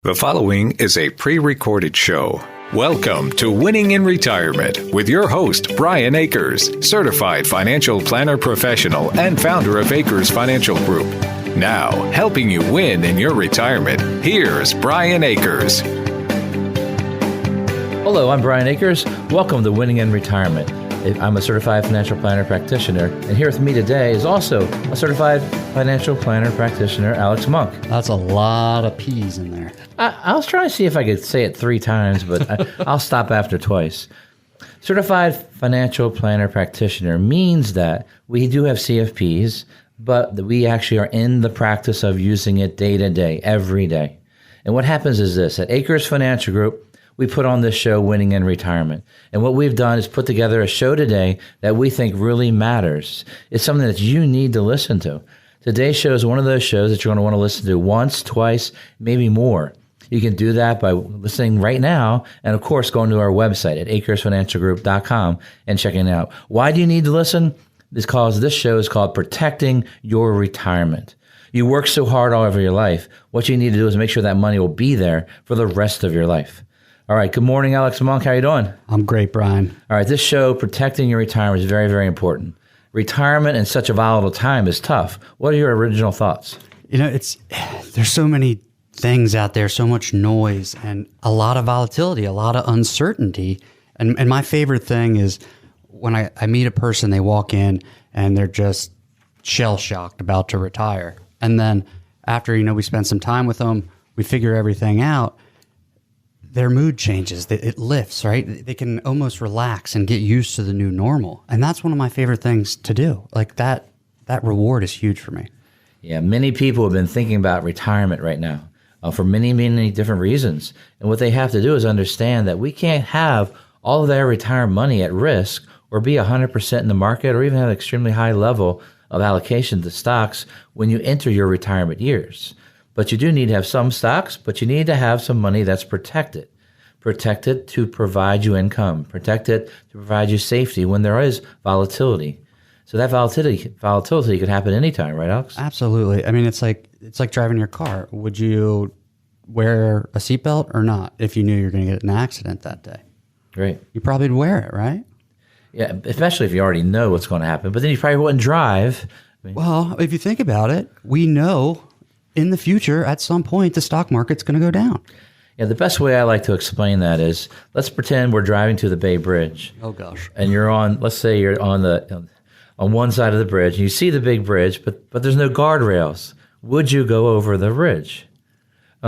The following is a pre-recorded show. Welcome to Winning in Retirement with your host, Brian Akers, certified financial planner professional and founder of Akers Financial Group. Now, helping you win in your retirement, here's Brian Akers. Hello, I'm Brian Akers. Welcome to Winning in Retirement. I'm a certified financial planner practitioner, and here with me today is also a certified financial planner practitioner, Alex Monk. That's a lot of P's in there. I was trying to see if I could say it 3 times, but I'll stop after twice. Certified financial planner practitioner means that we do have CFPs, but that we actually are in the practice of using it day to day, every day. And what happens is this: at Akers Financial Group, we put on this show, Winning in Retirement. And what we've done is put together a show today that we think really matters. It's something that you need to listen to. Today's show is one of those shows that you're going to want to listen to once, twice, maybe more. You can do that by listening right now and, of course, going to our website at akersfinancialgroup.com and checking it out. Why do you need to listen? Because this show is called Protecting Your Retirement. You work so hard all over your life. What you need to do is make sure that money will be there for the rest of your life. All right. Good morning, Alex Monk. How are you doing? I'm great, Brian. All right. This show, Protecting Your Retirement, is very, very important. Retirement in such a volatile time is tough. What are your original thoughts? You know, there's so many things out there, so much noise, and a lot of volatility, a lot of uncertainty. And my favorite thing is when I meet a person, they walk in and they're just shell-shocked about to retire. And then after, we spend some time with them, we figure everything out, their mood changes. It lifts, right? They can almost relax and get used to the new normal. And that's one of my favorite things to do. Like that reward is huge for me. Yeah, many people have been thinking about retirement right now for many, many different reasons. And what they have to do is understand that we can't have all of their retirement money at risk or be 100% in the market or even have an extremely high level of allocation to stocks when you enter your retirement years. But you do need to have some stocks, but you need to have some money that's protected. Protected to provide you income. Protected to provide you safety when there is volatility. So that volatility could happen anytime, right, Alex? Absolutely. I mean, it's like driving your car. Would you wear a seatbelt or not if you knew you were going to get in an accident that day? Right. You probably would wear it, right? Yeah, especially if you already know what's going to happen. But then you probably wouldn't drive. Well, if you think about it, we know in the future, at some point, the stock market's going to go down. Yeah, the best way I like to explain that is, let's pretend we're driving to the Bay Bridge. Oh, gosh. And let's say you're on one side of the bridge, and you see the big bridge, but there's no guardrails. Would you go over the bridge?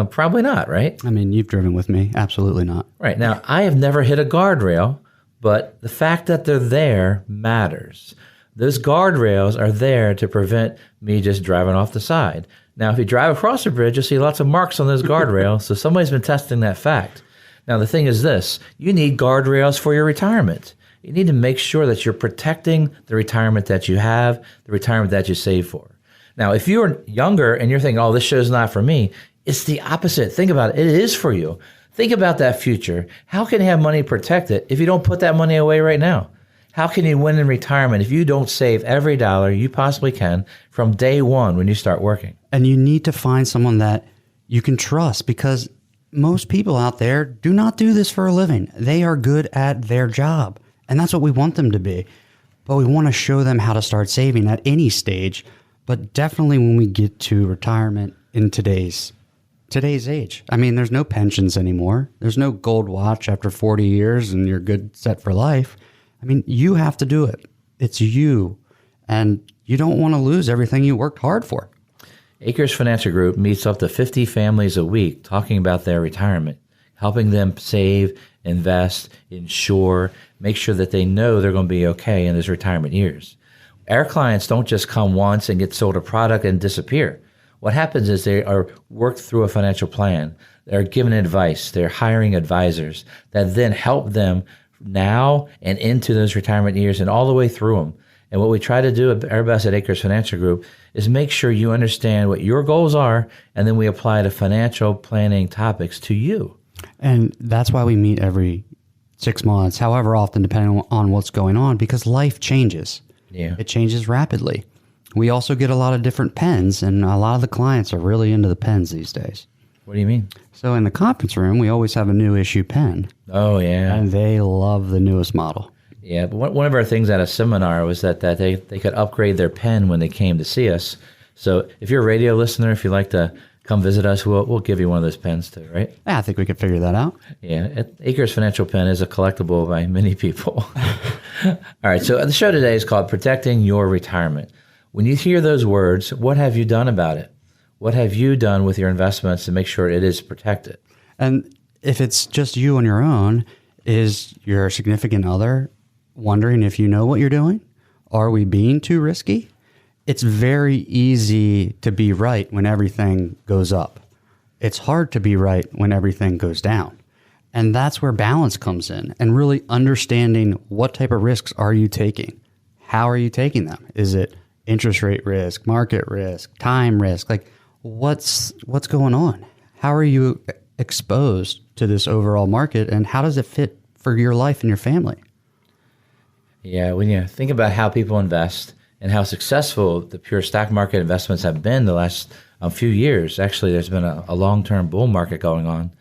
Probably not, right? I mean, you've driven with me. Absolutely not. Right. Now, I have never hit a guardrail, but the fact that they're there matters. Those guardrails are there to prevent me just driving off the side. Now, if you drive across the bridge, you'll see lots of marks on those guardrails, so somebody's been testing that fact. Now, the thing is this: you need guardrails for your retirement. You need to make sure that you're protecting the retirement that you have, the retirement that you save for. Now, if you're younger and you're thinking, oh, this show's not for me, it's the opposite. Think about it. It is for you. Think about that future. How can you have money protected if you don't put that money away right now? How can you win in retirement if you don't save every dollar you possibly can from day one when you start working? And you need to find someone that you can trust, because most people out there do not do this for a living. They are good at their job, and that's what we want them to be. But we want to show them how to start saving at any stage, but definitely when we get to retirement in today's age. I mean, there's no pensions anymore. There's no gold watch after 40 years and you're good set for life. I mean, you have to do it. It's you, and you don't want to lose everything you worked hard for. Akers Financial Group meets up to 50 families a week talking about their retirement, helping them save, invest, insure, make sure that they know they're going to be okay in those retirement years. Our clients don't just come once and get sold a product and disappear. What happens is they are worked through a financial plan. They're given advice. They're hiring advisors that then help them now and into those retirement years and all the way through them. And what we try to do at our best at Akers Financial Group is make sure you understand what your goals are, and then we apply the financial planning topics to you. And that's why we meet every 6 months, however often, depending on what's going on, because life changes. Yeah. It changes rapidly. We also get a lot of different pens, and a lot of the clients are really into the pens these days. What do you mean? So in the conference room, we always have a new issue pen. Oh, yeah. And they love the newest model. Yeah, but one of our things at a seminar was that they could upgrade their pen when they came to see us. So if you're a radio listener, if you'd like to come visit us, we'll give you one of those pens too, right? Yeah, I think we could figure that out. Yeah, Akers Financial Pen is a collectible by many people. All right, so the show today is called Protecting Your Retirement. When you hear those words, what have you done about it? What have you done with your investments to make sure it is protected? And if it's just you on your own, is your significant other wondering if you know what you're doing? Are we being too risky? It's very easy to be right when everything goes up. It's hard to be right when everything goes down. And that's where balance comes in, and really understanding what type of risks are you taking? How are you taking them? Is it interest rate risk, market risk, time risk? Like what's going on? How are you exposed to this overall market, and how does it fit for your life and your family? Yeah, when you think about how people invest and how successful the pure stock market investments have been the last few years, actually there's been a long-term bull market going on.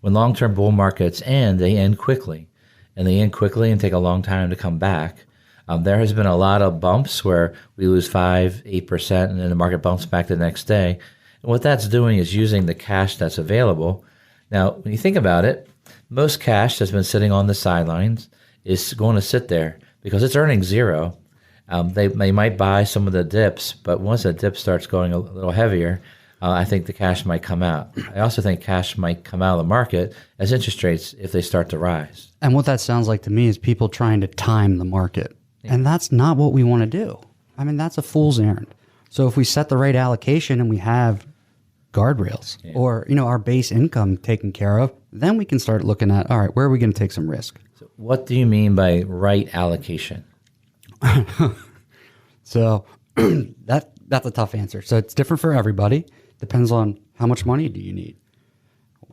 When long-term bull markets end, they end quickly. And they end quickly and take a long time to come back. There has been a lot of bumps where we lose 5-8%, and then the market bumps back the next day. And what that's doing is using the cash that's available. Now, when you think about it, most cash that's been sitting on the sidelines is going to sit there because it's earning zero. They might buy some of the dips, but once the dip starts going a little heavier, I think the cash might come out. I also think cash might come out of the market as interest rates if they start to rise. And what that sounds like to me is people trying to time the market. Yeah. And that's not what we want to do. I mean, that's a fool's errand. So if we set the right allocation and we have guardrails or, our base income taken care of, then we can start looking at, all right, where are we going to take some risk? So what do you mean by right allocation? So that's a tough answer. So it's different for everybody. Depends on how much money do you need?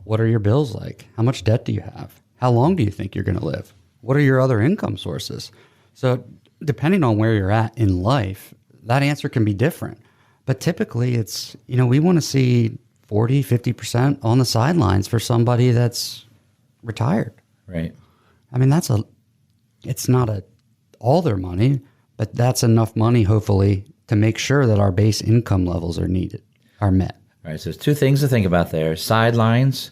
What are your bills like? How much debt do you have? How long do you think you're going to live? What are your other income sources? So depending on where you're at in life, that answer can be different. But typically it's, we want to see 40, 50% on the sidelines for somebody that's retired. Right. I mean, it's not all their money, but that's enough money, hopefully, to make sure that our base income levels are met. All right, so there's two things to think about there. Sidelines.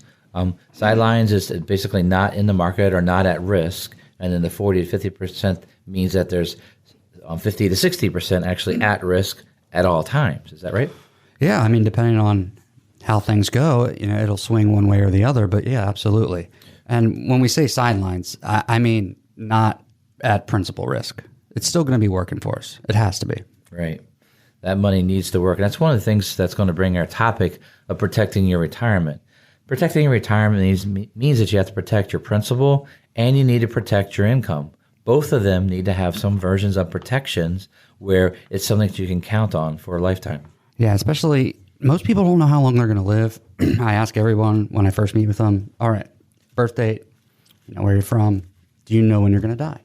Sidelines is basically not in the market or not at risk. And then the 40 to 50% means that there's 50 to 60% actually at risk at all times. Is that right? Yeah, I mean, depending on how things go, it'll swing one way or the other. But yeah, absolutely. And when we say sidelines, I mean not at principal risk. It's still going to be working for us. It has to be. Right. That money needs to work. And that's one of the things that's going to bring our topic of protecting your retirement. Protecting your retirement means that you have to protect your principal and you need to protect your income. Both of them need to have some versions of protections where it's something that you can count on for a lifetime. Yeah, especially most people don't know how long they're going to live. I ask everyone when I first meet with them, all right, birth date, where you're from, do you know when you're going to die?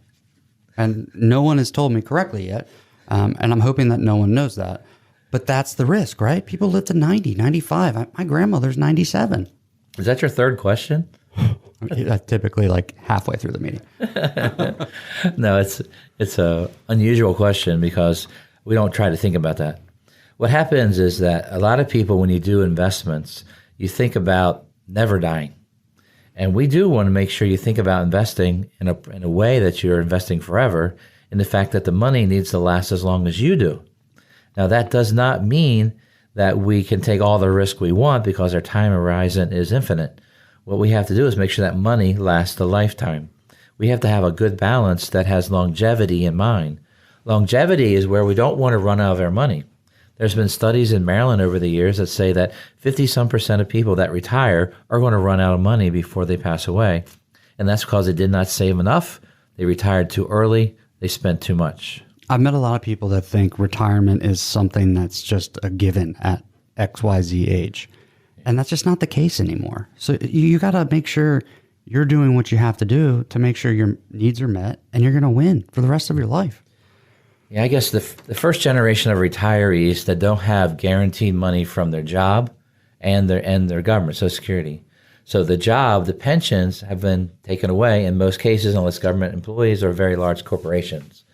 And no one has told me correctly yet. And I'm hoping that no one knows that. But that's the risk, right? People live to 90, 95. My grandmother's 97. Is that your third question? Typically like halfway through the meeting. No, it's a unusual question because we don't try to think about that. What happens is that a lot of people, when you do investments, you think about never dying. And we do want to make sure you think about investing in a way that you're investing forever, in the fact that the money needs to last as long as you do. Now, that does not mean that we can take all the risk we want because our time horizon is infinite. What we have to do is make sure that money lasts a lifetime. We have to have a good balance that has longevity in mind. Longevity is where we don't want to run out of our money. There's been studies in Maryland over the years that say that 50-some% of people that retire are going to run out of money before they pass away. And that's because they did not save enough, they retired too early, they spent too much. I've met a lot of people that think retirement is something that's just a given at XYZ age. And that's just not the case anymore. So you got to make sure you're doing what you have to do to make sure your needs are met and you're going to win for the rest of your life. Yeah, I guess the first generation of retirees that don't have guaranteed money from their job and their government, Social Security. So the pensions have been taken away in most cases, unless government employees or very large corporations.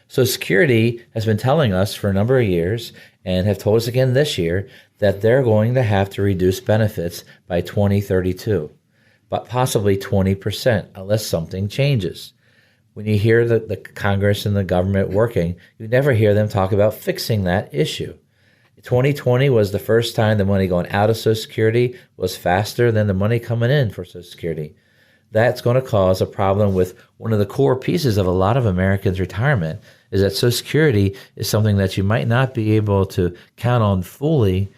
Social Security has been telling us for a number of years, and have told us again this year, that they're going to have to reduce benefits by 2032, but possibly 20% unless something changes. When you hear the Congress and the government working, you never hear them talk about fixing that issue. 2020 was the first time the money going out of Social Security was faster than the money coming in for Social Security. That's going to cause a problem with one of the core pieces of a lot of Americans' retirement, is that Social Security is something that you might not be able to count on fully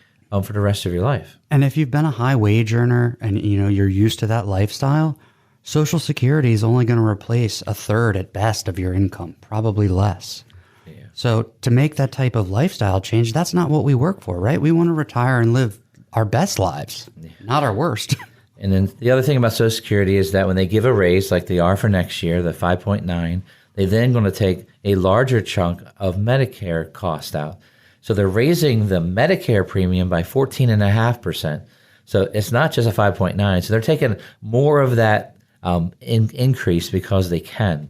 for the rest of your life. And if you've been a high wage earner and you're used to that lifestyle, Social Security is only going to replace a third at best of your income, probably less. Yeah. So to make that type of lifestyle change, that's not what we work for, right? We want to retire and live our best lives, not our worst. And then the other thing about Social Security is that when they give a raise like they are for next year, the 5.9, they're then going to take a larger chunk of Medicare cost out. So they're raising the Medicare premium by 14.5%. So it's not just a 5.9. So they're taking more of that increase because they can.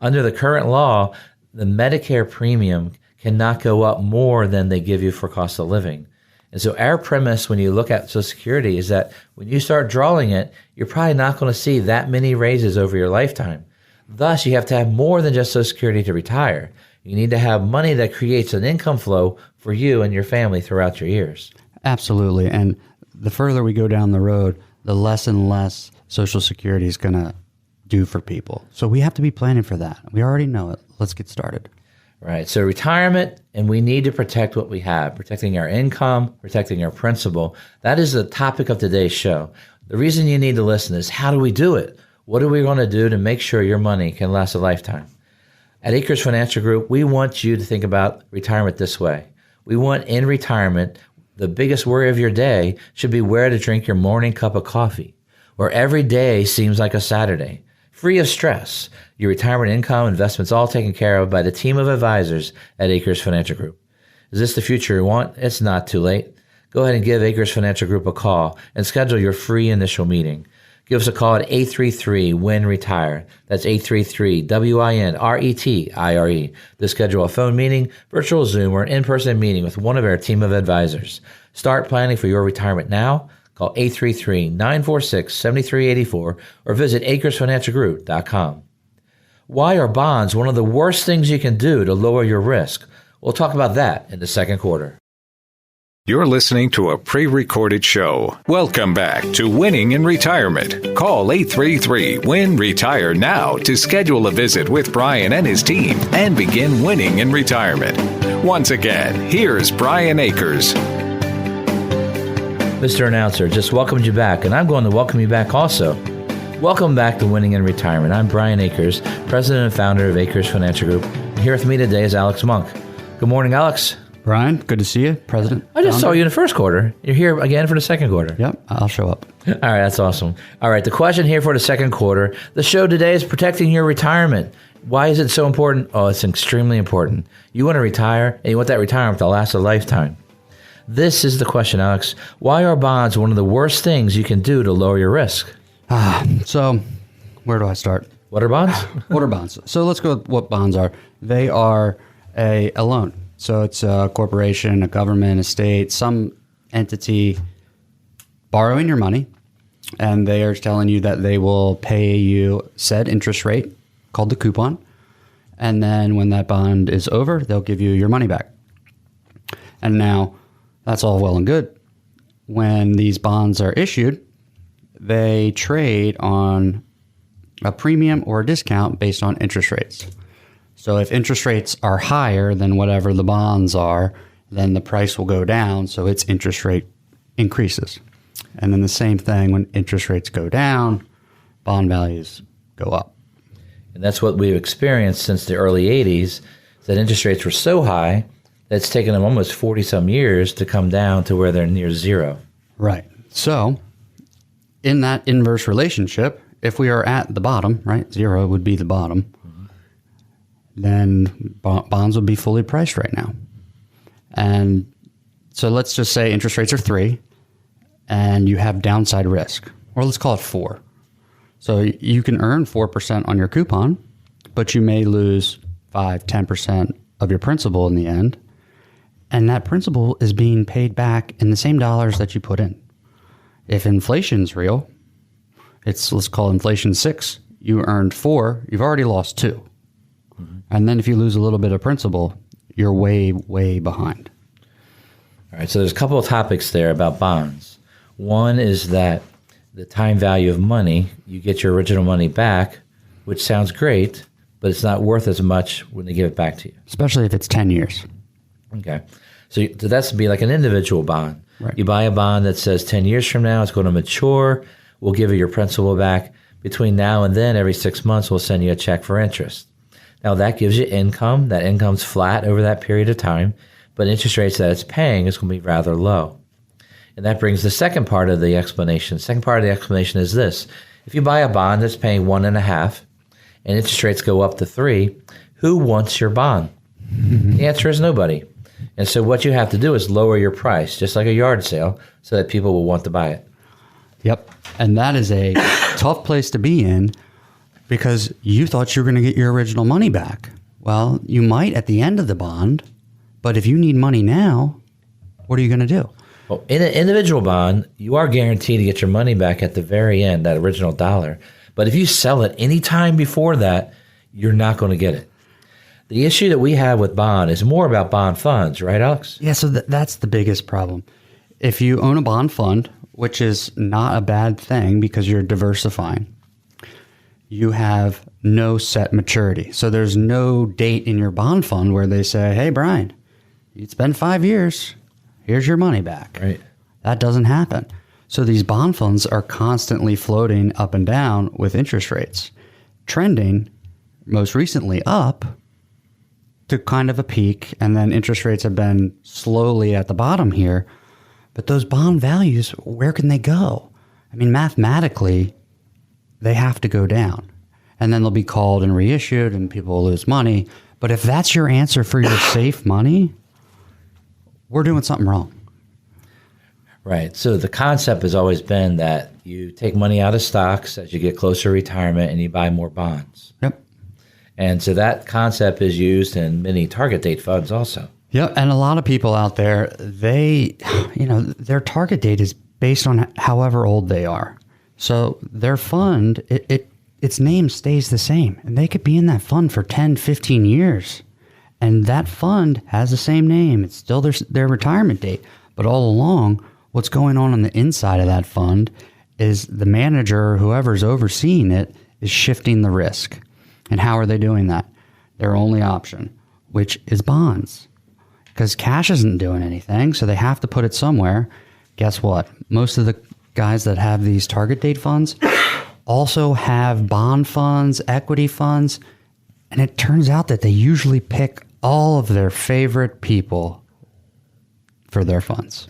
Under the current law, the Medicare premium cannot go up more than they give you for cost of living. And so our premise when you look at Social Security is that when you start drawing it, you're probably not going to see that many raises over your lifetime. Thus, you have to have more than just Social Security to retire. You need to have money that creates an income flow for you and your family throughout your years. Absolutely. And the further we go down the road, the less and less Social Security is going to do for people. So we have to be planning for that. We already know it. Let's get started. Right. So retirement, and we need to protect what we have, protecting our income, protecting our principal. That is the topic of today's show. The reason you need to listen is, how do we do it? What are we going to do to make sure your money can last a lifetime? At Akers Financial Group, we want you to think about retirement this way. We want in retirement, the biggest worry of your day should be where to drink your morning cup of coffee, where every day seems like a Saturday, free of stress. Your retirement income, investments all taken care of by the team of advisors at Akers Financial Group. Is this the future you want? It's not too late. Go ahead and give Akers Financial Group a call and schedule your free initial meeting. Give us a call at 833-WIN-RETIRE. That's 833-WIN-RETIRE to schedule a phone meeting, virtual Zoom, or an in-person meeting with one of our team of advisors. Start planning for your retirement now. Call 833-946-7384 or visit AkersFinancialGroup.com. Why are bonds one of the worst things you can do to lower your risk? We'll talk about that in the second quarter. You're listening to a pre-recorded show. Welcome back to Winning in Retirement. Call 833-WIN-RETIRE now to schedule a visit with Brian and his team and begin winning in retirement. Once again, here's Brian Akers. Mr. Announcer, just welcomed you back, and I'm going to welcome you back also. Welcome back to Winning in Retirement. I'm Brian Akers, President and Founder of Akers Financial Group. And here with me today is Alex Monk. Good morning, Alex. Brian, good to see you, President. I just saw you in the first quarter. You're here again for the second quarter. Yep, I'll show up. All right, that's awesome. All right, the question here for the second quarter. The show today is protecting your retirement. Why is it so important? Oh, it's extremely important. You want to retire, and you want that retirement to last a lifetime. This is the question, Alex. Why are bonds one of the worst things you can do to lower your risk? So where do I start? What are bonds? What are bonds? So let's go with what bonds are. They are a loan. So it's a corporation, a government, a state, some entity borrowing your money, and they are telling you that they will pay you said interest rate called the coupon. And then when that bond is over, they'll give you your money back. And now that's all well and good. When these bonds are issued, they trade on a premium or a discount based on interest rates. So if interest rates are higher than whatever the bonds are, then the price will go down, so its interest rate increases. And then the same thing, when interest rates go down, bond values go up. And that's what we've experienced since the early 80s, that interest rates were so high that it's taken them almost 40-some years to come down to where they're near zero. Right. So in that inverse relationship, if we are at the bottom, right, zero would be the bottom, then bonds would be fully priced right now. And so let's just say interest rates are 3 and you have downside risk. or let's call it 4. So you can earn 4% on your coupon, but you may lose 5-10% of your principal in the end. And that principal is being paid back in the same dollars that you put in. If inflation's real, let's call inflation 6. You earned 4, you've already lost 2. Mm-hmm. And then if you lose a little bit of principal, you're way, way behind. All right, so there's a couple of topics there about bonds. One is that the time value of money, you get your original money back, which sounds great, but it's not worth as much when they give it back to you. Especially if it's 10 years. Okay. So that's to be like an individual bond. Right. You buy a bond that says 10 years from now it's going to mature. We'll give you your principal back. Between now and then, every 6 months, we'll send you a check for interest. Now, that gives you income. That income's flat over that period of time, but interest rates that it's paying is going to be rather low. And that brings the second part of the explanation. Second part of the explanation is this. If you buy a bond that's paying 1.5 and interest rates go up to 3, who wants your bond? Mm-hmm. The answer is nobody. And so what you have to do is lower your price, just like a yard sale, so that people will want to buy it. Yep. And that is a tough place to be in because you thought you were going to get your original money back. Well, you might at the end of the bond, but if you need money now, what are you going to do? Well, in an individual bond, you are guaranteed to get your money back at the very end, that original dollar. But if you sell it any time before that, you're not going to get it. The issue that we have with bond is more about bond funds, right, Alex? Yeah, so that's the biggest problem. If you own a bond fund, which is not a bad thing because you're diversifying, you have no set maturity. So there's no date in your bond fund where they say, hey, Brian, it's been 5 years. Here's your money back. Right. That doesn't happen. So these bond funds are constantly floating up and down with interest rates, trending most recently up to kind of a peak, and then interest rates have been slowly at the bottom here. But those bond values, where can they go? I mean, mathematically, they have to go down. And then they'll be called and reissued, and people will lose money. But if that's your answer for your safe money, we're doing something wrong. Right. So the concept has always been that you take money out of stocks as you get closer to retirement and you buy more bonds. Yep. And so that concept is used in many target date funds also. Yep. And a lot of people out there, their target date is based on however old they are. So their fund, its name stays the same. And they could be in that fund for 10, 15 years. And that fund has the same name. It's still their retirement date. But all along, what's going on the inside of that fund is the manager or whoever's overseeing it is shifting the risk. And how are they doing that? Their only option, which is bonds. Because cash isn't doing anything, so they have to put it somewhere. Guess what? Most of the guys that have these target date funds also have bond funds, equity funds, and it turns out that they usually pick all of their favorite people for their funds.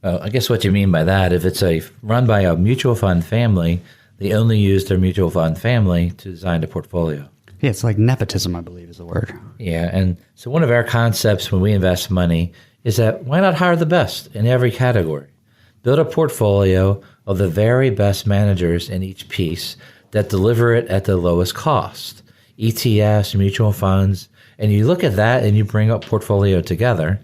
Well, I guess what you mean by that, if it's run by a mutual fund family, they only use their mutual fund family to design the portfolio. Yeah, it's like nepotism, I believe is the word. Yeah, and so one of our concepts when we invest money is that why not hire the best in every category? Build a portfolio of the very best managers in each piece that deliver it at the lowest cost. ETFs, mutual funds, and you look at that and you bring up portfolio together,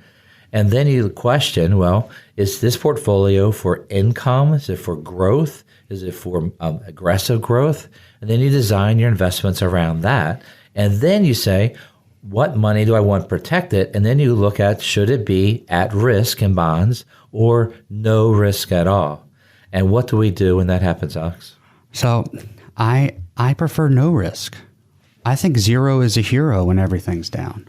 and then you question, well, is this portfolio for income? Is it for growth? Is it for aggressive growth? And then you design your investments around that. And then you say, what money do I want protected? And then you look at, should it be at risk in bonds or no risk at all? And what do we do when that happens, Alex? So I prefer no risk. I think zero is a hero when everything's down.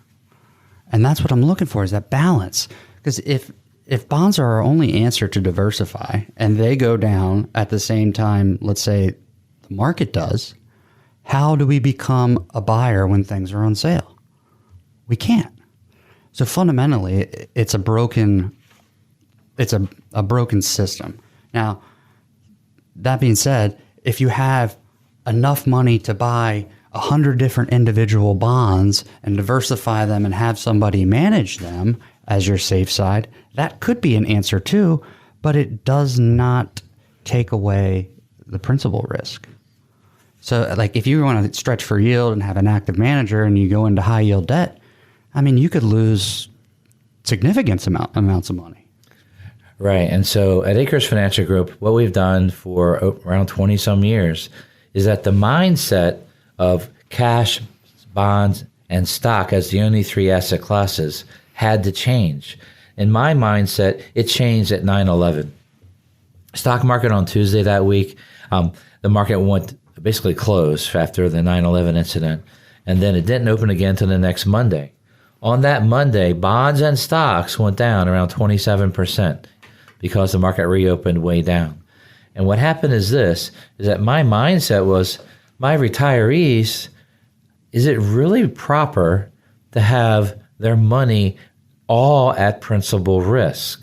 And that's what I'm looking for, is that balance. Because if bonds are our only answer to diversify and they go down at the same time, let's say the market does, how do we become a buyer when things are on sale? We can't. So fundamentally, it's a broken system. Now, that being said, if you have enough money to buy 100 different individual bonds and diversify them and have somebody manage them as your safe side, that could be an answer too, but it does not take away the principal risk. So like if you want to stretch for yield and have an active manager and you go into high yield debt, I mean, you could lose significant amounts of money. Right. And so at Akers Financial Group, what we've done for around 20 some years is that the mindset of cash, bonds, and stock as the only three asset classes had to change. In my mindset, it changed at 9/11. Stock market on Tuesday that week, the market went basically closed after the 9/11 incident, and then it didn't open again until the next Monday. On that Monday, bonds and stocks went down around 27% because the market reopened way down. And what happened is that my mindset was, my retirees, is it really proper to have their money all at principal risk?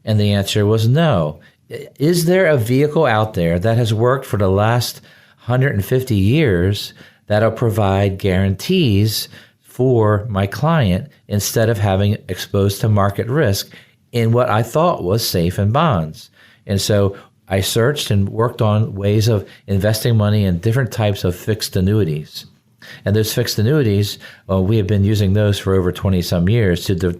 And the answer was no. Is there a vehicle out there that has worked for the last 150 years that'll provide guarantees for my client instead of having exposed to market risk in what I thought was safe in bonds? And so I searched and worked on ways of investing money in different types of fixed annuities. And those fixed annuities, we have been using those for over 20 some years to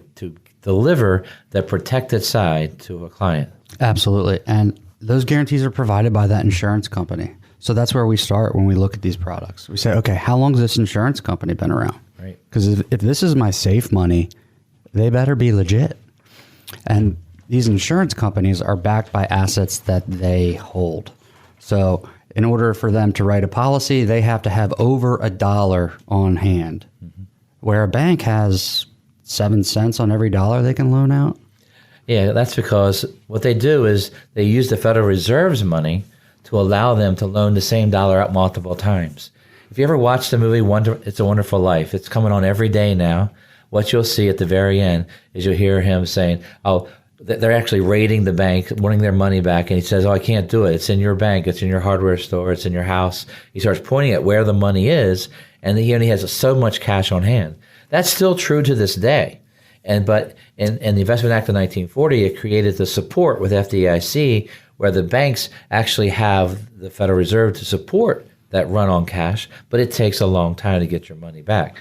deliver the protected side to a client. Absolutely. And those guarantees are provided by that insurance company. So that's where we start when we look at these products. We say, okay, how long has this insurance company been around? Right. Because if this is my safe money, they better be legit. And these insurance companies are backed by assets that they hold. So in order for them to write a policy, they have to have over $1 on hand, where a bank has 7 cents on every dollar they can loan out. Yeah, that's because what they do is they use the Federal Reserve's money to allow them to loan the same dollar out multiple times. If you ever watch the movie It's a Wonderful Life, it's coming on every day now. What you'll see at the very end is you'll hear him saying, oh, they're actually raiding the bank, wanting their money back. And he says, oh, I can't do it. It's in your bank. It's in your hardware store. It's in your house. He starts pointing at where the money is, and he only has so much cash on hand. That's still true to this day. But in the Investment Act of 1940, it created the support with FDIC where the banks actually have the Federal Reserve to support that run on cash, but it takes a long time to get your money back.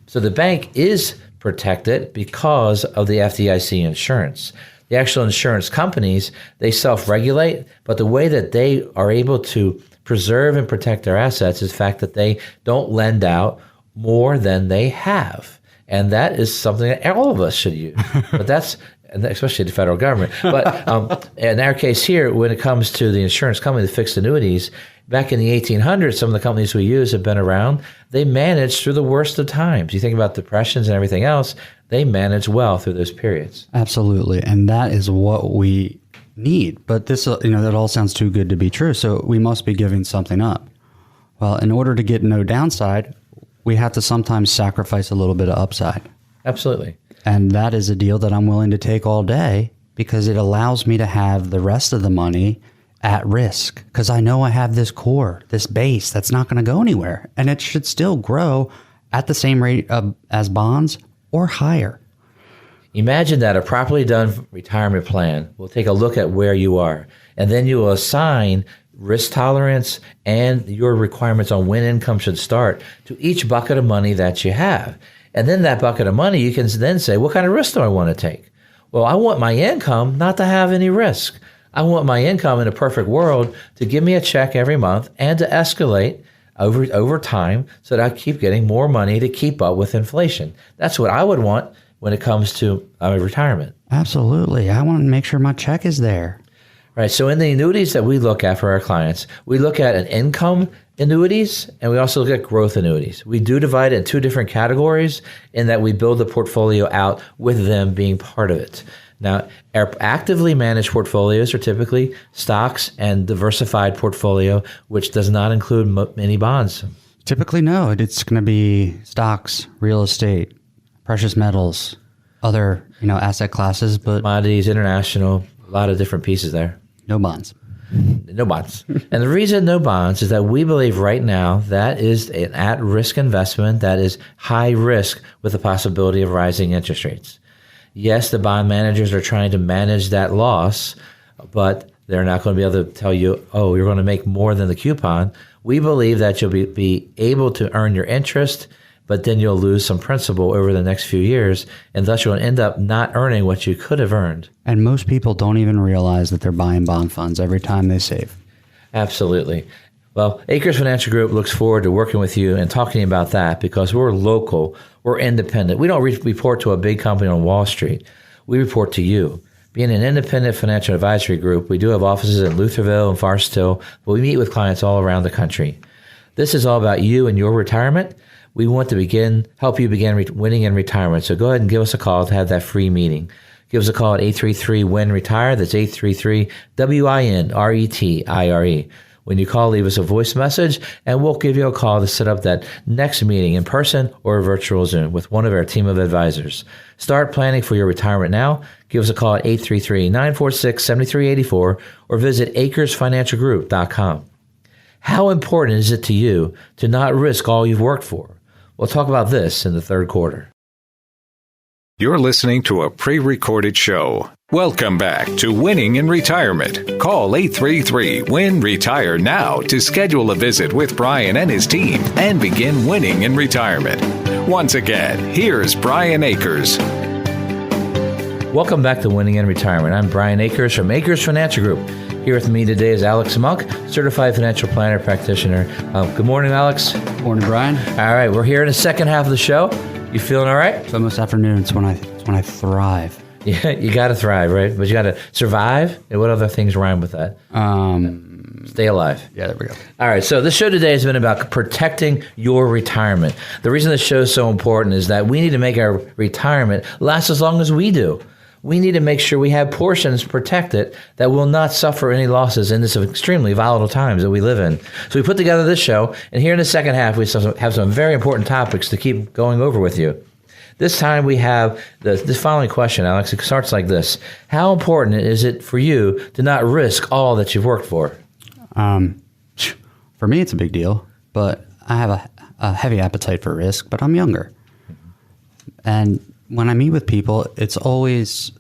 So the bank is protected because of the FDIC insurance. The actual insurance companies, they self-regulate, but the way that they are able to preserve and protect their assets is the fact that they don't lend out more than they have. And that is something that all of us should use. But that's, especially the federal government. But in our case here, when it comes to the insurance company, the fixed annuities, back in the 1800s, some of the companies we use have been around. They managed through the worst of times. You think about depressions and everything else, they managed well through those periods. Absolutely. And that is what we need. But this, that all sounds too good to be true. So we must be giving something up. Well, in order to get no downside, we have to sometimes sacrifice a little bit of upside. Absolutely. And that is a deal that I'm willing to take all day because it allows me to have the rest of the money at risk because I know I have this core, this base that's not going to go anywhere. And it should still grow at the same rate as bonds or higher. Imagine that a properly done retirement plan will take a look at where you are, and then you will assign risk tolerance and your requirements on when income should start to each bucket of money that you have. And then that bucket of money, you can then say, what kind of risk do I want to take? Well, I want my income not to have any risk. I want my income in a perfect world to give me a check every month and to escalate over time so that I keep getting more money to keep up with inflation. That's what I would want when it comes to retirement. Absolutely. I want to make sure my check is there. Right. So in the annuities that we look at for our clients, we look at an income annuities and we also look at growth annuities. We do divide it in two different categories in that we build the portfolio out with them being part of it. Now, our actively managed portfolios are typically stocks and diversified portfolio, which does not include many bonds. Typically, no. It's going to be stocks, real estate, precious metals, other asset classes, but commodities, international, a lot of different pieces there. No bonds. No bonds. And the reason no bonds is that we believe right now that is an at-risk investment that is high risk with the possibility of rising interest rates. Yes, the bond managers are trying to manage that loss, but They're not going to be able to tell you, oh, you're going to make more than the coupon. We believe that you'll be able to earn your interest, but then you'll lose some principal over the next few years, and thus you'll end up not earning what you could have earned. And most people don't even realize that they're buying bond funds every time they save. Absolutely. Well, Akers Financial Group looks forward to working with you and talking about that because we're local, we're independent. We don't report to a big company on Wall Street. We report to you. Being an independent financial advisory group, we do have offices in Lutherville and Forest Hill, but we meet with clients all around the country. This is all about you and your retirement. We want to help you begin winning in retirement. So go ahead and give us a call to have that free meeting. Give us a call at 833-WIN-RETIRE. That's 833-WIN-RETIRE. When you call, leave us a voice message, and we'll give you a call to set up that next meeting in person or a virtual Zoom with one of our team of advisors. Start planning for your retirement now. Give us a call at 833-946-7384 or visit AkersFinancialGroup.com. How important is it to you to not risk all you've worked for? We'll talk about this in the third quarter. You're listening to a pre-recorded show. Welcome back to Winning in Retirement. Call 833-WIN-RETIRE now to schedule a visit with Brian and his team and begin winning in retirement. Once again, here's Brian Akers. Welcome back to Winning in Retirement. I'm Brian Akers from Akers Financial Group. Here with me today is Alex Monk, Certified Financial Planner Practitioner. Good morning, Alex. Good morning, Brian. All right, we're here in the second half of the show. You feeling all right? It's almost afternoon. It's when I thrive. Yeah, you got to thrive, right? But you got to survive. And what other things rhyme with that? Stay alive. Yeah, there we go. All right, so this show today has been about protecting your retirement. The reason this show is so important is that we need to make our retirement last as long as we do. We need to make sure we have portions protected that will not suffer any losses in this extremely volatile times that we live in. So we put together this show, and here in the second half, we have some very important topics to keep going over with you. This time we have this following question, Alex. It starts like this. How important is it for you to not risk all that you've worked for? For me, it's a big deal, but I have a heavy appetite for risk, but I'm younger. And when I meet with people, it's always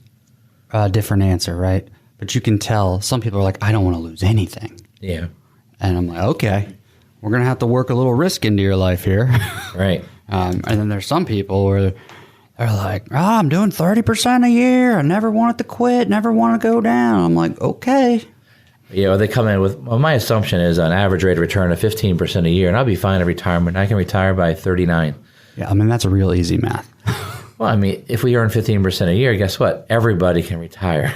a different answer, right? But you can tell some people are like, I don't want to lose anything. Yeah. And I'm like, okay, we're going to have to work a little risk into your life here. Right. And then there's some people where they're like, I'm doing 30% a year. I never wanted to quit, never want to go down. I'm like, okay. Yeah, or they come in with, well, my assumption is an average rate of return of 15% a year, and I'll be fine at retirement. I can retire by 39. Yeah, I mean, that's a real easy math. Well, I mean, if we earn 15% a year, guess what? Everybody can retire.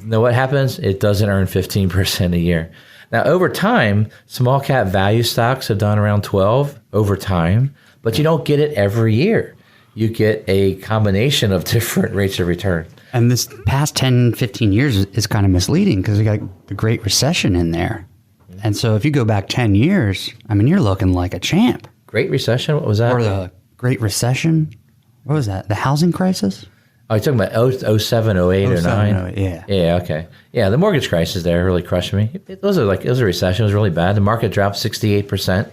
Now, what happens? It doesn't earn 15% a year. Now, over time, small cap value stocks have done around 12 over time, but you don't get it every year. You get a combination of different rates of return. And this past 10, 15 years is kind of misleading because we got the Great Recession in there. And so if you go back 10 years, I mean, you're looking like a champ. Great Recession? What was that? Or the Great Recession? What was that? The housing crisis? Oh, you're talking about 07, 08, 09? Yeah. Yeah, okay. Yeah, the mortgage crisis there really crushed me. It was a recession. It was really bad. The market dropped 68%.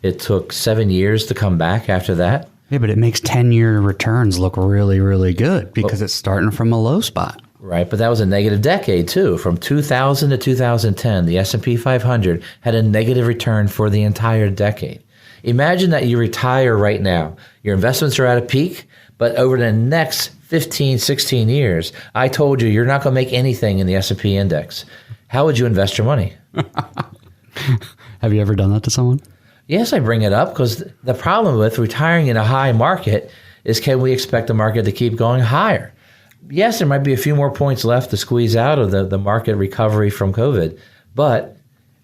It took 7 years to come back after that. Yeah, but it makes 10-year returns look really, really good because it's starting from a low spot. Right, but that was a negative decade too. From 2000 to 2010, the S&P 500 had a negative return for the entire decade. Imagine that you retire right now. Your investments are at a peak, but over the next 15, 16 years, I told you you're not going to make anything in the S&P index. How would you invest your money? Have you ever done that to someone? Yes, I bring it up because the problem with retiring in a high market is, can we expect the market to keep going higher? Yes, there might be a few more points left to squeeze out of the market recovery from COVID, but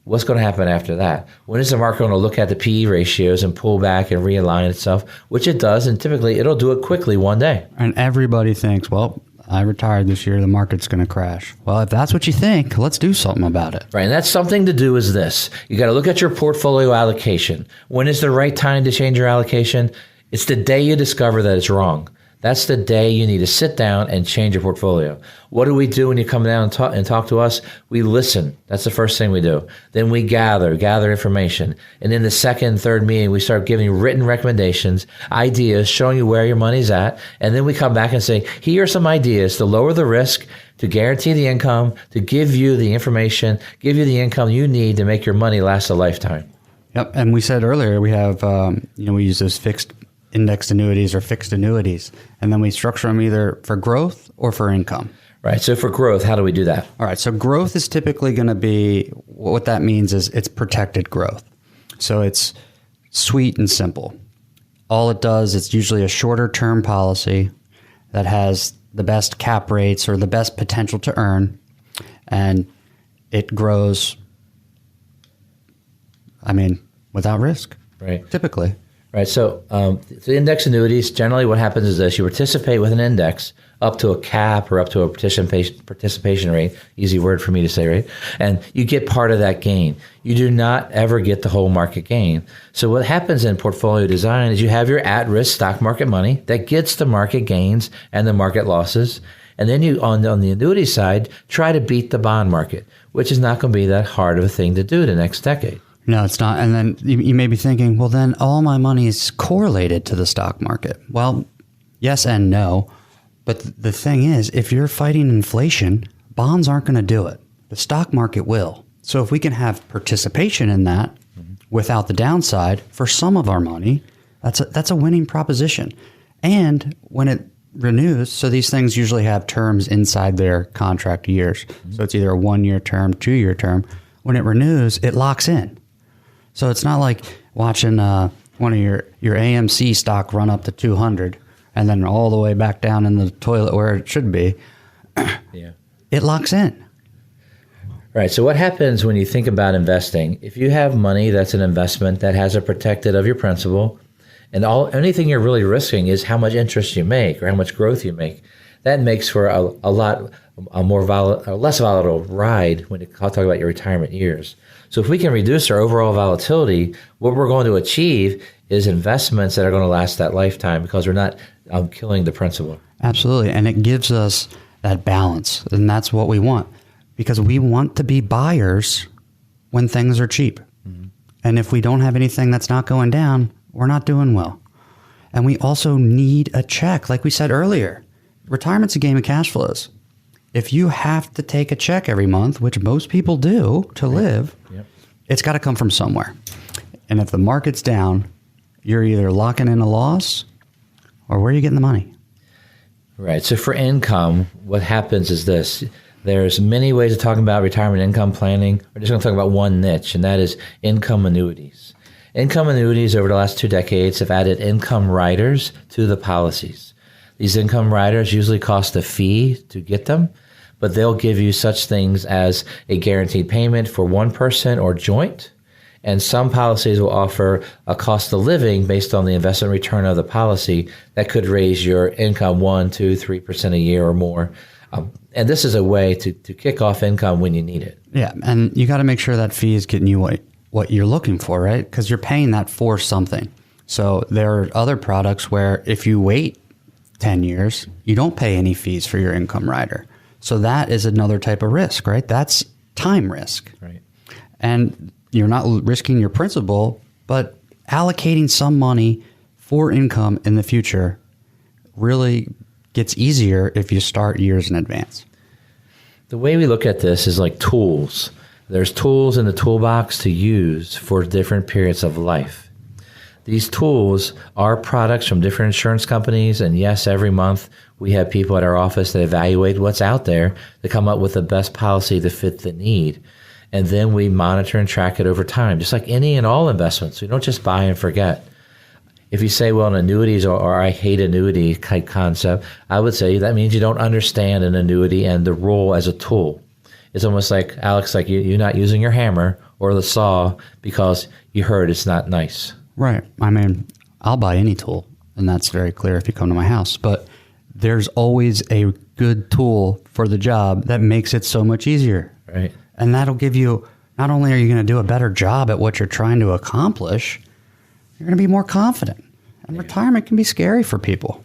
what's going to happen after that? When is the market going to look at the PE ratios and pull back and realign itself, which it does, and typically it'll do it quickly one day. And everybody thinks, well, I retired this year, the market's going to crash. Well, if that's what you think, let's do something about it. Right, and that's something to do is this. You got to look at your portfolio allocation. When is the right time to change your allocation? It's the day you discover that it's wrong. That's the day you need to sit down and change your portfolio. What do we do when you come down and talk to us? We listen. That's the first thing we do. Then we gather information. And in the second, third meeting, we start giving you written recommendations, ideas, showing you where your money's at. And then we come back and say, here are some ideas to lower the risk, to guarantee the income, to give you the information, give you the income you need to make your money last a lifetime. Yep. And we said earlier, we have, we use those fixed indexed annuities or fixed annuities, and then we structure them either for growth or for income. Right. So for growth, how do we do that? All right. So growth is typically going to be, what that means is it's protected growth. So it's sweet and simple. All it does, it's usually a shorter term policy that has the best cap rates or the best potential to earn, and it grows, without risk. Right. Typically. Right. So the index annuities, generally what happens is this. You participate with an index up to a cap or up to a participation rate. Easy word for me to say, right? And you get part of that gain. You do not ever get the whole market gain. So what happens in portfolio design is you have your at-risk stock market money that gets the market gains and the market losses. And then you, on the annuity side, try to beat the bond market, which is not going to be that hard of a thing to do the next decade. No, it's not. And then you may be thinking, well, then all my money is correlated to the stock market. Well, yes and no. But the thing is, if you're fighting inflation, bonds aren't going to do it. The stock market will. So if we can have participation in that without the downside for some of our money, that's a winning proposition. And when it renews, so these things usually have terms inside their contract years. So it's either a 1-year term, 2-year term. When it renews, it locks in. So it's not like watching one of your AMC stock run up to 200 and then all the way back down in the toilet where it should be. Yeah. It locks in. Right. So what happens when you think about investing? If you have money that's an investment that has a protected of your principal, and anything you're really risking is how much interest you make or how much growth you make. That makes for a less volatile ride when you talk about your retirement years. So if we can reduce our overall volatility, what we're going to achieve is investments that are going to last that lifetime because we're not killing the principal. Absolutely. And it gives us that balance. And that's what we want because we want to be buyers when things are cheap. Mm-hmm. And if we don't have anything that's not going down, we're not doing well. And we also need a check. Like we said earlier, retirement's a game of cash flows. If you have to take a check every month, which most people do to live, it's got to come from somewhere. And if the market's down, you're either locking in a loss or where are you getting the money? Right. So for income, what happens is this. There's many ways of talking about retirement income planning. We're just going to talk about one niche, and that is income annuities. Income annuities over the last 2 decades have added income riders to the policies. These income riders usually cost a fee to get them, but they'll give you such things as a guaranteed payment for one person or joint. And some policies will offer a cost of living based on the investment return of the policy that could raise your income 1%, 2%, 3% a year or more. And this is a way to kick off income when you need it. Yeah, and you got to make sure that fee is getting you what you're looking for, right? Because you're paying that for something. So there are other products where if you wait 10 years, you don't pay any fees for your income rider. So that is another type of risk, right? That's time risk. Right. And you're not risking your principal, but allocating some money for income in the future really gets easier if you start years in advance. The way we look at this is like tools. There's tools in the toolbox to use for different periods of life. These tools are products from different insurance companies, and yes, every month we have people at our office that evaluate what's out there to come up with the best policy to fit the need. And then we monitor and track it over time, just like any and all investments. We don't just buy and forget. If you say, well, an annuities or I hate annuity type concept, I would say that means you don't understand an annuity and the role as a tool. It's almost like, Alex, like you're not using your hammer or the saw because you heard it's not nice. Right. I mean, I'll buy any tool, and that's very clear if you come to my house. But there's always a good tool for the job that makes it so much easier. Right. And that'll give you, not only are you going to do a better job at what you're trying to accomplish, you're going to be more confident. And retirement can be scary for people.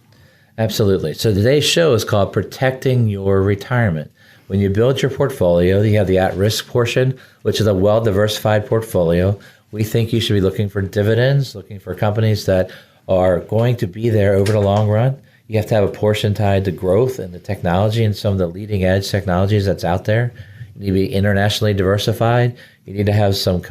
Absolutely. So today's show is called Protecting Your Retirement. When you build your portfolio, you have the at-risk portion, which is a well-diversified portfolio. We think you should be looking for dividends, looking for companies that are going to be there over the long run. You have to have a portion tied to growth and the technology and some of the leading edge technologies that's out there. You need to be internationally diversified. You need to have some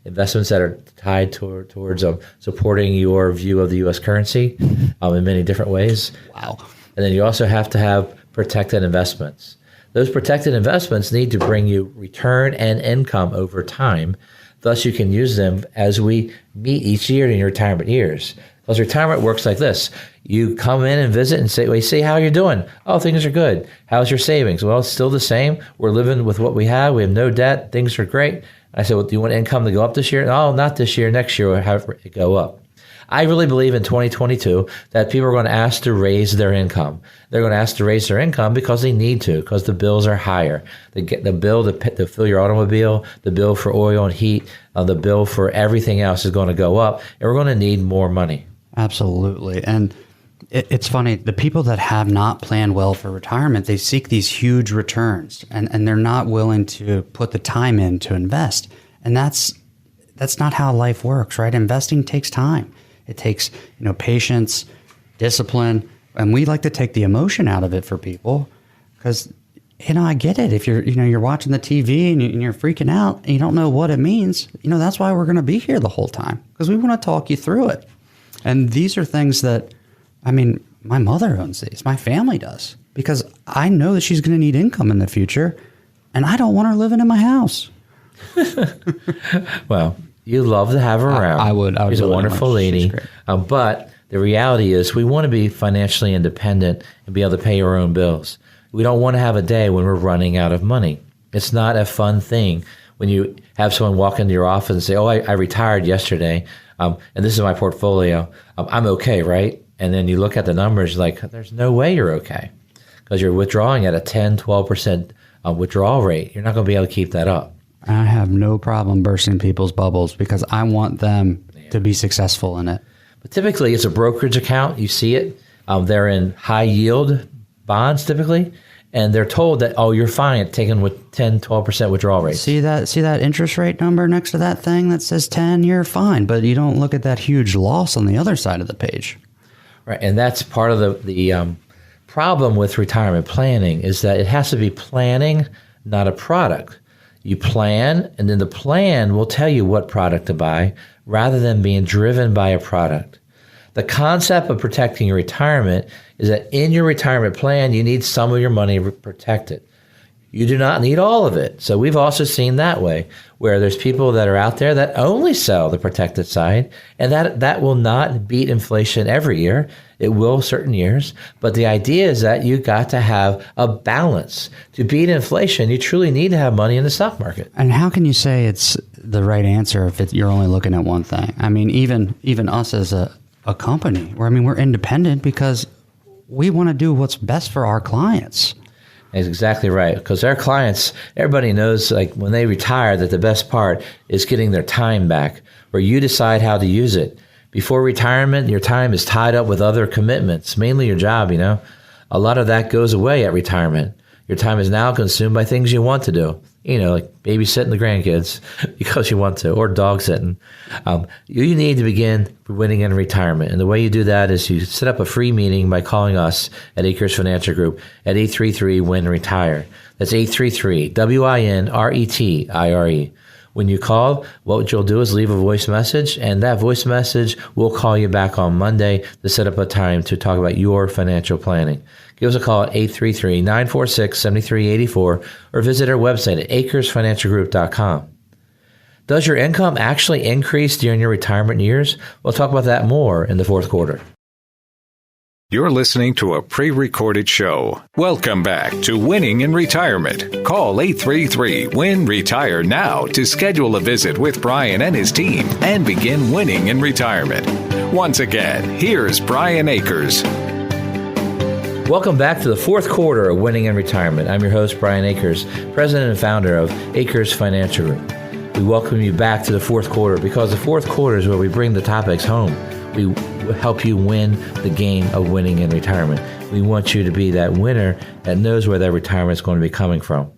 investments that are tied towards supporting your view of the U.S. currency in many different ways. Wow. And then you also have to have protected investments. Those protected investments need to bring you return and income over time. Thus, you can use them as we meet each year in your retirement years. Because retirement works like this. You come in and visit and say, well, see how you're doing. Oh, things are good. How's your savings? Well, it's still the same. We're living with what we have. We have no debt. Things are great. I said, well, do you want income to go up this year? Oh, not this year. Next year, we'll have it go up. I really believe in 2022 that people are going to ask to raise their income. They're going to ask to raise their income because they need to, because the bills are higher. They get the bill to fill your automobile, the bill for oil and heat, the bill for everything else is going to go up, and we're going to need more money. Absolutely. And it's funny, the people that have not planned well for retirement, they seek these huge returns, and they're not willing to put the time in to invest. And that's not how life works, right? Investing takes time. It takes, patience, discipline, and we like to take the emotion out of it for people because, I get it. If you're watching the TV and you're freaking out and you don't know what it means, that's why we're going to be here the whole time because we want to talk you through it. And these are things that, my mother owns these, my family does, because I know that she's going to need income in the future and I don't want her living in my house. Well, you love to have her around. I would. She's a wonderful lady. But the reality is we want to be financially independent and be able to pay our own bills. We don't want to have a day when we're running out of money. It's not a fun thing when you have someone walk into your office and say, oh, I retired yesterday, and this is my portfolio. I'm okay, right? And then you look at the numbers like, there's no way you're okay because you're withdrawing at a 10, 12% withdrawal rate. You're not going to be able to keep that up. I have no problem bursting people's bubbles because I want them to be successful in it. But typically, it's a brokerage account. You see it. They're in high yield bonds typically, and they're told that, oh, you're fine taking with 10, 12% withdrawal rates. See that interest rate number next to that thing that says 10, you're fine. But you don't look at that huge loss on the other side of the page. Right, and that's part of the problem with retirement planning is that it has to be planning, not a product. You plan, and then the plan will tell you what product to buy rather than being driven by a product. The concept of protecting your retirement is that in your retirement plan, you need some of your money protected. You do not need all of it. So we've also seen that way, where there's people that are out there that only sell the protected side, and that will not beat inflation every year. It will certain years. But the idea is that you got to have a balance. To beat inflation, you truly need to have money in the stock market. And how can you say it's the right answer if you're only looking at one thing? Even us as a company, we're independent because we want to do what's best for our clients. That's exactly right. Because our clients, everybody knows, like when they retire, that the best part is getting their time back, where you decide how to use it. Before retirement, your time is tied up with other commitments, mainly your job, A lot of that goes away at retirement. Your time is now consumed by things you want to do, like babysitting the grandkids because you want to, or dog sitting. You need to begin winning in retirement. And the way you do that is you set up a free meeting by calling us at Akers Financial Group at 833-WIN-RETIRE. That's 833-WINRETIRE. When you call, what you'll do is leave a voice message, and that voice message will call you back on Monday to set up a time to talk about your financial planning. Give us a call at 833-946-7384 or visit our website at akersfinancialgroup.com. Does your income actually increase during your retirement years? We'll talk about that more in the fourth quarter. You're listening to a pre-recorded show. Welcome back to Winning in Retirement. Call 833-WIN-RETIRE now to schedule a visit with Brian and his team and begin winning in retirement. Once again, here's Brian Akers. Welcome back to the fourth quarter of Winning in Retirement. I'm your host, Brian Akers, president and founder of Akers Financial Group. We welcome you back to the fourth quarter because the fourth quarter is where we bring the topics home. We help you win the game of winning in retirement. We want you to be that winner that knows where their retirement is going to be coming from.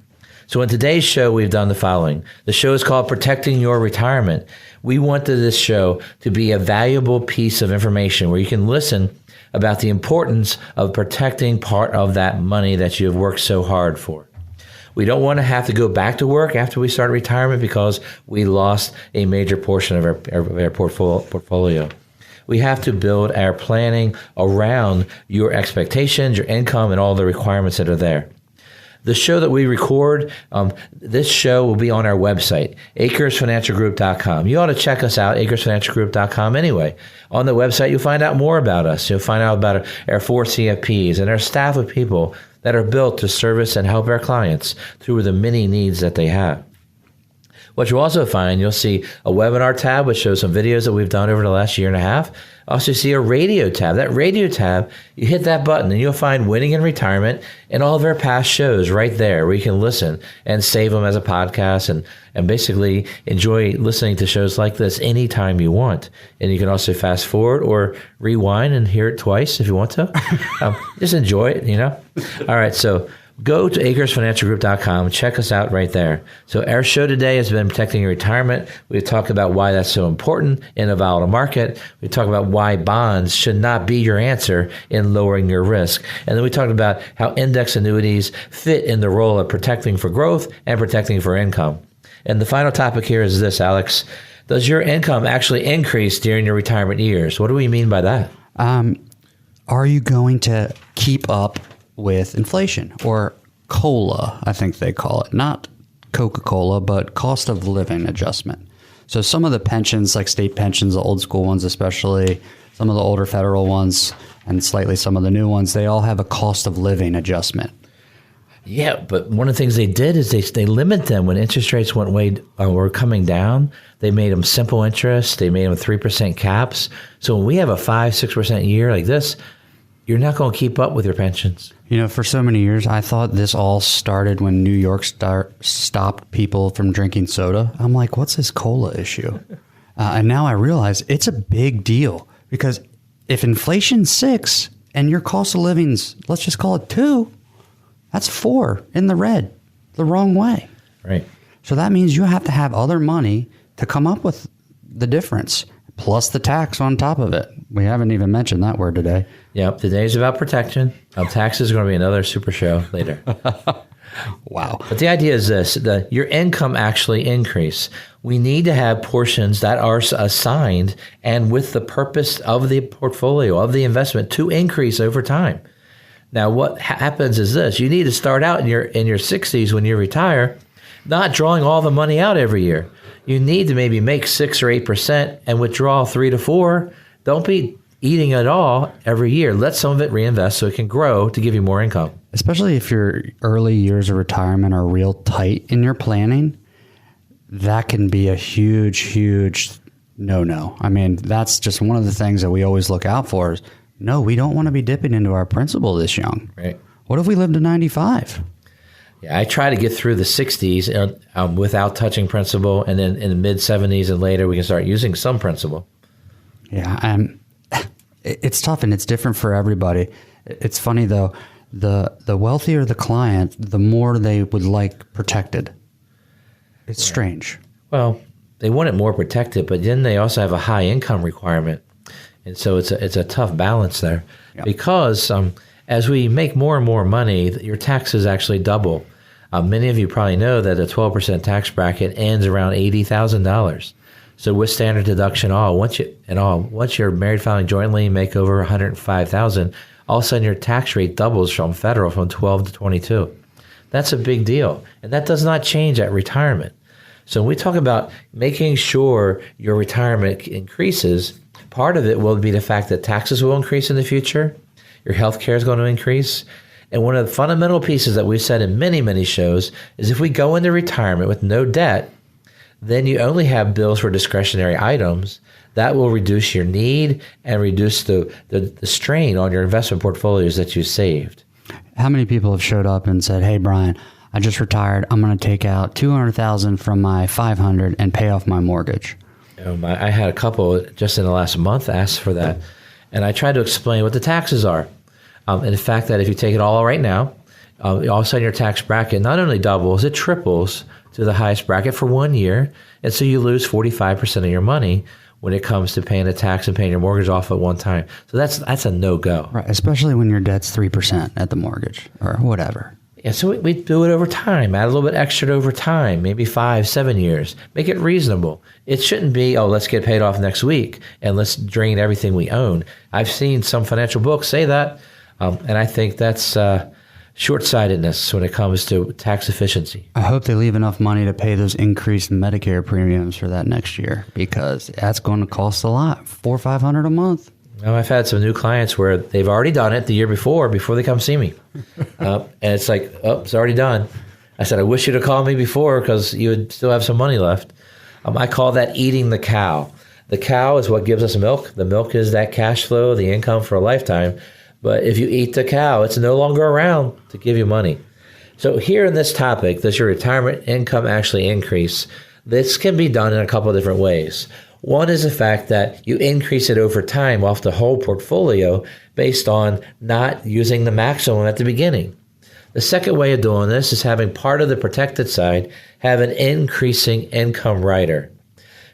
So in today's show, we've done the following. The show is called Protecting Your Retirement. We wanted this show to be a valuable piece of information where you can listen about the importance of protecting part of that money that you have worked so hard for. We don't want to have to go back to work after we start retirement because we lost a major portion of our portfolio. We have to build our planning around your expectations, your income, and all the requirements that are there. The show that we record, this show will be on our website, AkersFinancialGroup.com. You ought to check us out, AkersFinancialGroup.com anyway. On the website, you'll find out more about us. You'll find out about our 4 CFPs and our staff of people that are built to service and help our clients through the many needs that they have. What you'll also find, you'll see a webinar tab, which shows some videos that we've done over the last year and a half. Also see a radio tab. That radio tab, you hit that button and you'll find Winning in Retirement and all of our past shows right there where you can listen and save them as a podcast and basically enjoy listening to shows like this anytime you want. And you can also fast forward or rewind and hear it twice if you want to. Just enjoy it, All right, so go to AkersFinancialGroup.com. Check us out right there. So our show today has been Protecting Your Retirement. We've talked about why that's so important in a volatile market. We talked about why bonds should not be your answer in lowering your risk. And then we talked about how index annuities fit in the role of protecting for growth and protecting for income. And the final topic here is this, Alex. Does your income actually increase during your retirement years? What do we mean by that? Are you going to keep up with inflation, or COLA, I think they call it, not Coca-Cola, but cost of living adjustment. So some of the pensions, like state pensions, the old school ones especially, some of the older federal ones, and slightly some of the new ones, they all have a cost of living adjustment. Yeah, but one of the things they did is they limit them when interest rates were coming down. They made them simple interest. They made them 3% caps. So when we have a 5-6% year like this, you're not going to keep up with your pensions. For so many years, I thought this all started when New York stopped people from drinking soda. I'm like, what's this cola issue? And now I realize it's a big deal because if inflation's 6 and your cost of living's, let's just call it 2, that's 4 in the red, the wrong way. Right. So that means you have to have other money to come up with the difference, plus the tax on top of it. We haven't even mentioned that word today. Yep, today's about protection. Taxes are going to be another super show later. Wow. But the idea is this, your income actually increase. We need to have portions that are assigned and with the purpose of the portfolio, of the investment, to increase over time. Now, what happens is this. You need to start out in your 60s when you retire, not drawing all the money out every year. You need to maybe make 6 or 8% and withdraw 3 to 4. Don't be eating it all every year. Let some of it reinvest so it can grow to give you more income. Especially if your early years of retirement are real tight in your planning, that can be a huge, huge no-no. I mean, that's just one of the things that we always look out for is, no, we don't want to be dipping into our principal this young. Right. What if we live to 95? Yeah, I try to get through the 60s without touching principal, and then in the mid-70s and later we can start using some principal. Yeah, it's tough and it's different for everybody. It's funny though, the wealthier the client, the more they would like protected. It's strange. Well, they want it more protected, but then they also have a high income requirement, and so it's a tough balance there. Yep. Because as we make more and more money, your taxes actually double. Many of you probably know that a 12% tax bracket ends around $80,000. So with standard deduction, once you're married filing jointly, make over $105,000, all of a sudden your tax rate doubles from 12 to 22. That's a big deal, and that does not change at retirement. So when we talk about making sure your retirement increases, part of it will be the fact that taxes will increase in the future, your health care is going to increase, and one of the fundamental pieces that we've said in many, many shows is if we go into retirement with no debt, then you only have bills for discretionary items. That will reduce your need and reduce the strain on your investment portfolios that you saved. How many people have showed up and said, hey, Brian, I just retired. I'm going to take out $200,000 from my $500 and pay off my mortgage. I had a couple just in the last month ask for that. And I try to explain what the taxes are. And the fact that if you take it all right now, all of a sudden your tax bracket not only doubles, it triples to the highest bracket for 1 year. And so you lose 45% of your money when it comes to paying the tax and paying your mortgage off at one time. So that's a no-go. Right, especially when your debt's 3% at the mortgage or whatever. Yeah, so we do it over time, add a little bit extra over time, maybe 5-7 years. Make it reasonable. It shouldn't be, let's get paid off next week and let's drain everything we own. I've seen some financial books say that, and I think that's short-sightedness when it comes to tax efficiency. I hope they leave enough money to pay those increased Medicare premiums for that next year, because that's going to cost a lot, $400 or $500 a month. Well, I've had some new clients where they've already done it the year before they come see me. And it's like, it's already done. I said, I wish you'd have called me before because you would still have some money left. I call that eating the cow. The cow is what gives us milk. The milk is that cash flow, the income for a lifetime. But if you eat the cow, it's no longer around to give you money. So here in this topic, does your retirement income actually increase? This can be done in a couple of different ways. One is the fact that you increase it over time off the whole portfolio based on not using the maximum at the beginning. The second way of doing this is having part of the protected side have an increasing income rider.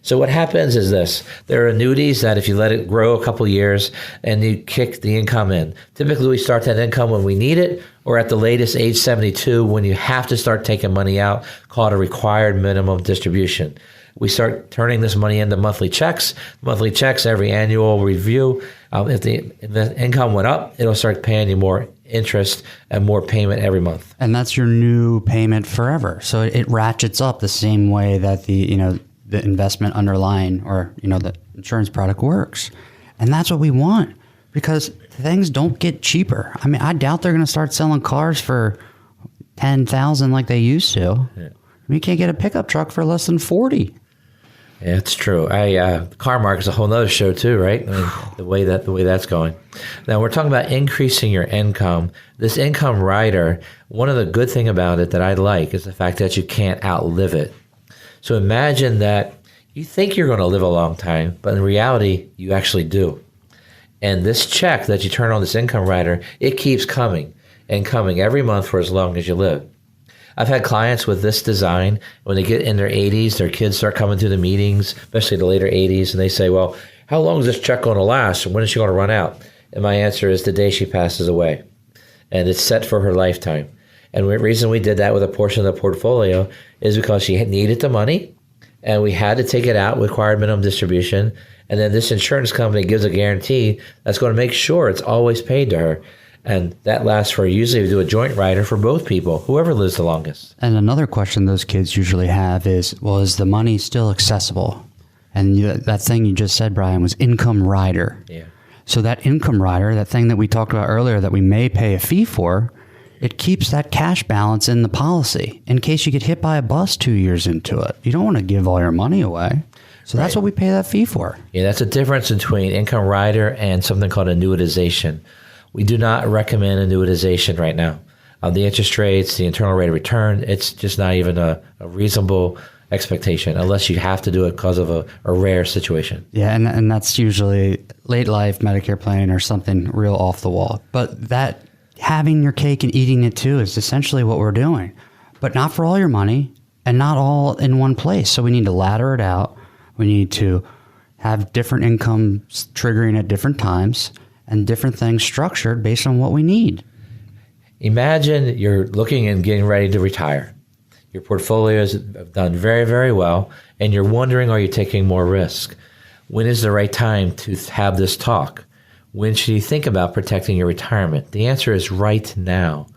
So what happens is this. There are annuities that if you let it grow a couple years and you kick the income in, typically we start that income when we need it or at the latest age 72 when you have to start taking money out, called a required minimum distribution. We start turning this money into monthly checks. Monthly checks, every annual review. If the income went up, it'll start paying you more interest and more payment every month. And that's your new payment forever. So it ratchets up the same way that the investment underlying or, the insurance product works. And that's what we want, because things don't get cheaper. I mean, I doubt they're going to start selling cars for $10,000 like they used to. Yeah. You can't get a pickup truck for less than $40,000. Yeah, it's true. The car market's a whole nother show too, right? I mean, the way that's going. Now we're talking about increasing your income. This income rider, one of the good thing about it that I like is the fact that you can't outlive it. So imagine that you think you're going to live a long time, but in reality, you actually do. And this check that you turn on this income rider, it keeps coming and coming every month for as long as you live. I've had clients with this design, when they get in their 80s, their kids start coming to the meetings, especially the later 80s, and they say, well, how long is this check going to last, and when is she going to run out? And my answer is the day she passes away. And it's set for her lifetime. And the reason we did that with a portion of the portfolio is because she needed the money, and we had to take it out with required minimum distribution. And then this insurance company gives a guarantee that's going to make sure it's always paid to her. And that lasts for, usually we do a joint rider for both people, whoever lives the longest. And another question those kids usually have is, well, is the money still accessible? And that thing you just said, Brian, was income rider. Yeah. So that income rider, that thing that we talked about earlier that we may pay a fee for, it keeps that cash balance in the policy in case you get hit by a bus 2 years into it. You don't want to give all your money away. So that's what we pay that fee for. Yeah, that's a difference between income rider and something called annuitization. We do not recommend annuitization right now. The interest rates, the internal rate of return, it's just not even a reasonable expectation unless you have to do it because of a rare situation. Yeah, and that's usually late life Medicare plan or something real off the wall. But that having your cake and eating it too is essentially what we're doing. But not for all your money and not all in one place. So we need to ladder it out. We need to have different incomes triggering at different times and different things structured based on what we need. Imagine you're looking and getting ready to retire. Your portfolios have done very, very well, and you're wondering, are you taking more risk? When is the right time to have this talk? When should you think about protecting your retirement? The answer is right now.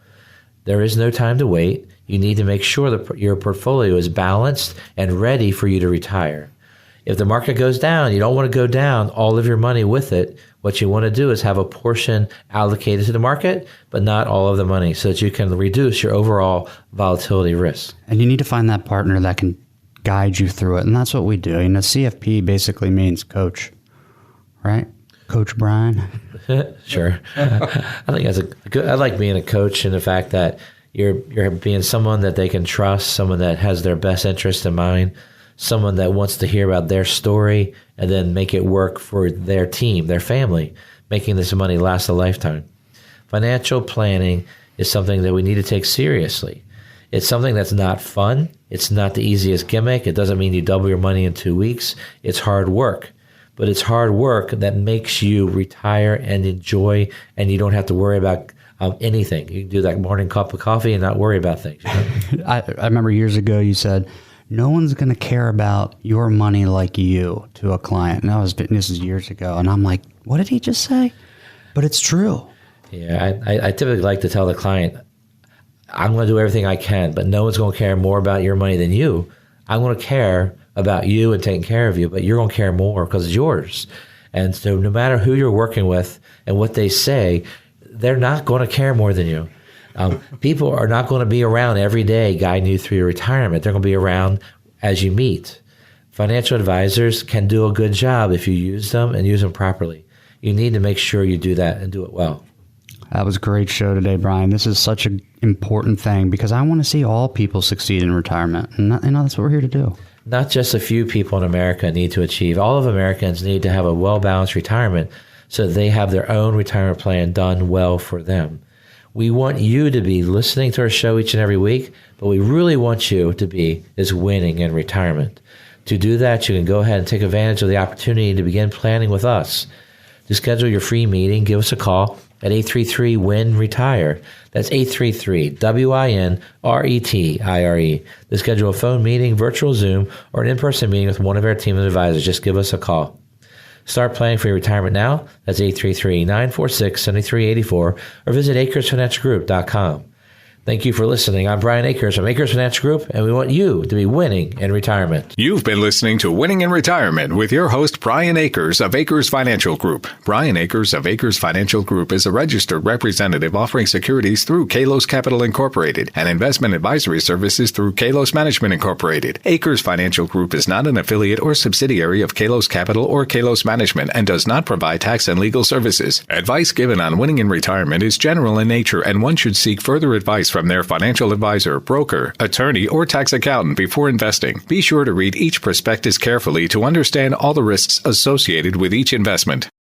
There is no time to wait. You need to make sure that your portfolio is balanced and ready for you to retire. If the market goes down, you don't want to go down all of your money with it. What you want to do is have a portion allocated to the market, but not all of the money, so that you can reduce your overall volatility risk. And you need to find that partner that can guide you through it, and that's what we do. CFP basically means coach, right? Coach Brian? Sure. I think that's I like being a coach in the fact that you're being someone that they can trust, someone that has their best interest in mind, someone that wants to hear about their story and then make it work for their team, their family. making this money last a lifetime. Financial planning is something that we need to take seriously. It's something that's not fun. It's not the easiest gimmick. It doesn't mean you double your money in 2 weeks. It's hard work. But it's hard work that makes you retire and enjoy, and you don't have to worry about anything. You can do that morning cup of coffee and not worry about things. You know? I remember years ago you said, no one's going to care about your money like you to a client. And this is years ago. And I'm like, what did he just say? But it's true. Yeah, I typically like to tell the client, I'm going to do everything I can, but no one's going to care more about your money than you. I'm going to care about you and taking care of you, but you're going to care more because it's yours. And so no matter who you're working with and what they say, they're not going to care more than you. People are not going to be around every day guiding you through your retirement. They're going to be around as you meet. Financial advisors can do a good job if you use them and use them properly. You need to make sure you do that and do it well. That was a great show today, Brian. This is such an important thing because I want to see all people succeed in retirement. And that's what we're here to do. Not just a few people in America need to achieve. All of Americans need to have a well-balanced retirement so they have their own retirement plan done well for them. We want you to be listening to our show each and every week, but we really want you to be winning in retirement. To do that, you can go ahead and take advantage of the opportunity to begin planning with us. To schedule your free meeting, give us a call at 833-WIN-RETIRE. That's 833-WIN-RETIRE. To schedule a phone meeting, virtual Zoom, or an in-person meeting with one of our team of advisors, just give us a call. Start planning for your retirement now. That's 833-946-7384 or visit AkersFinancialGroup.com. Thank you for listening. I'm Brian Akers from Akers Financial Group, and we want you to be winning in retirement. You've been listening to Winning in Retirement with your host, Brian Akers of Akers Financial Group. Brian Akers of Akers Financial Group is a registered representative offering securities through Kalos Capital Incorporated and investment advisory services through Kalos Management Incorporated. Akers Financial Group is not an affiliate or subsidiary of Kalos Capital or Kalos Management and does not provide tax and legal services. Advice given on winning in retirement is general in nature, and one should seek further advice from their financial advisor, broker, attorney, or tax accountant before investing. Be sure to read each prospectus carefully to understand all the risks associated with each investment.